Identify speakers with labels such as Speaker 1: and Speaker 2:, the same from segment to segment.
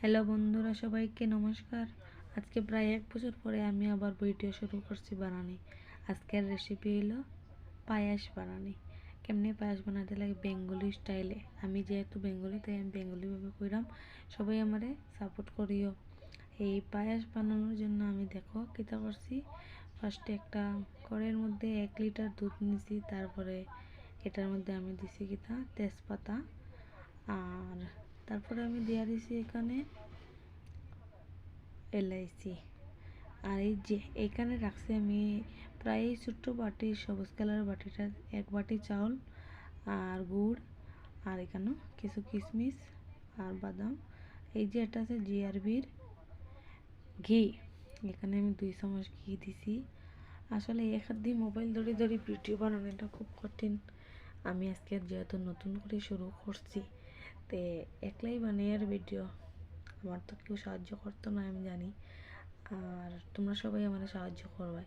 Speaker 1: Hello বন্ধুরা, সবাইকে নমস্কার। আজকে প্রায় 1 বছর পরে আমি আবার ভিডিও শুরু করছি বানানি। আজকের রেসিপি হলো পায়েস বানানি। কেমনে পায়েস বানাতে লাগে বেঙ্গলি স্টাইলে। আমি যেহেতু বেঙ্গলি তাই আমি বেঙ্গলিভাবে কইরাম, সবাই আমারে সাপোর্ট করিও। এই পায়েস বানানোর জন্য আমি দেখো কিতা করছি। ফার্স্টে একটা কড়াইয়ের মধ্যে 1 লিটার দুধ নিছি, তারপরে এটার মধ্যে আমি দিছি কিতা তেজপাতা, আর তারপরে আমি দিয়া দিছি এখানে এলাইচি। আর এই যে এখানে রাখছি আমি প্রায় ছোট্ট বাটি, সবুজ কালারের বাটিটা 1 বাটি চাউল আর গুড়, আর এখানেও কিছু কিশমিশ আর বাদাম। এই যে এটা আছে জিআরবির ঘি, এখানে আমি 2 চামচ ঘি দিছি। আসলে এক হাত দিয়ে মোবাইল ধরে ধরে ভিডিও বানানোটা খুব কঠিন। আমি আজকে যেহেতু নতুন করে শুরু করছি, তে একলাই বানিয়ে ভিডিও, আমার তো কেউ সাহায্য করতো না আমি জানি, আর তোমরা সবাই আমার সাহায্য করবে।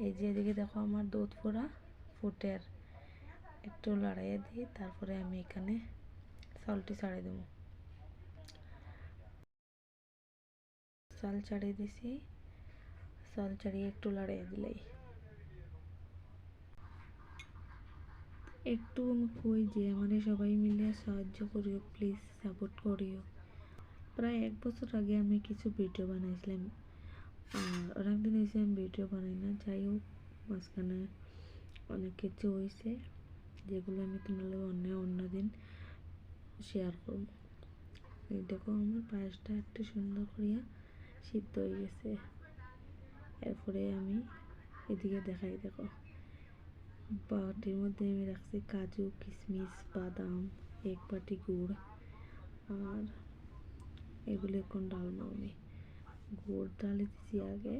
Speaker 1: এই যে এদিকে দেখো আমার দুধ পুরা ফুটের, একটু লড়াইয়ে দিই, তারপরে আমি এখানে চালটি ছাড়িয়ে দেবো। চাল ছাড়িয়ে দিছি, চাল ছাড়িয়ে একটু লড়াইয়ে দিলেই একটু আমি কই যে আমাদের সবাই মিলে সাহায্য করিও, প্লিজ সাপোর্ট করিও। প্রায় 1 বছর আগে আমি কিছু ভিডিও বানাইছিলাম, আর অনেকদিন হয়েছে আমি ভিডিও বানাই না। যাই হোক, মাঝখানে অনেক কিছু হয়েছে যেগুলো আমি তোমাদের অন্যদিন শেয়ার করব। এই দেখো আমার পায়েসটা একটু সুন্দর করিয়া সিদ্ধ হয়ে গেছে। এরপরে আমি এদিকে দেখাই, দেখো বাটির মধ্যে আমি রাখছি কাজু, কিশমিশ, বাদাম, 1 বাটি গুড়, আর এগুলো এখন ডালবো আমি। গুড় ডালে দিছি আগে,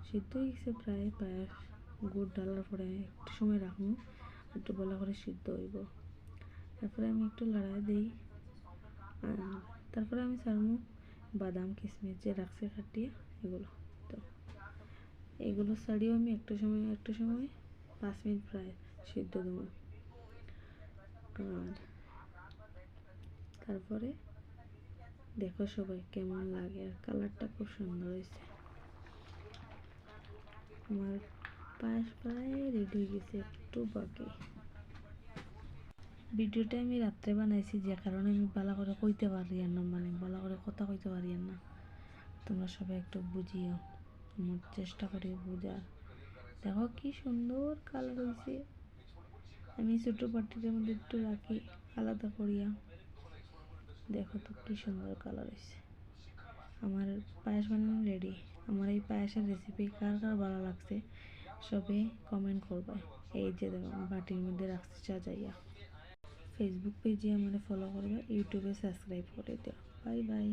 Speaker 1: সিদ্ধ হয়ে গেছে প্রায় পায়েস। গুড় ডালার পরে একটু সময় রাখবো, একটু ভালো করে সিদ্ধ হইব। তারপরে আমি একটু লড়াই দিই, আর তারপরে আমি ছাড়বো বাদাম কিশমিশ যে রাখছে কাটিয়ে, এগুলো। তো এগুলো ছাড়িয়েও আমি একটু সময় 5 মিনিট প্রায় সিদ্ধ দেবো। আর তারপরে দেখো সবাই কেমন লাগে, আর কালারটা খুব সুন্দর হয়েছে। আমার পায়েস প্রায় রেডি হয়ে গেছে, একটু বাকি। ভিডিওটা আমি রাত্রে বানাইছি, যে কারণে আমি ভালো করে কইতে পারি না, মানে ভালো করে কথা কইতে পারি না। তোমরা সবাই একটু বুঝিও, আমার চেষ্টা করি বুঝার। দেখো কি সুন্দর কালার হয়েছে। আমি ছোটো বাটির মধ্যে একটু রাখি আলাদা করিয়া, দেখো তো কি সুন্দর কালার হয়েছে। আমার পায়েস বানানো রেডি। আমার এই পায়েসের রেসিপি কার কার ভালো লাগছে সবে কমেন্ট করবে। এই যে দেখো বাটির মধ্যে রাখছি সাজাইয়া। ফেসবুক পেজে আমার ফলো করবে, ইউটিউবে সাবস্ক্রাইব করে দিও। Bye bye.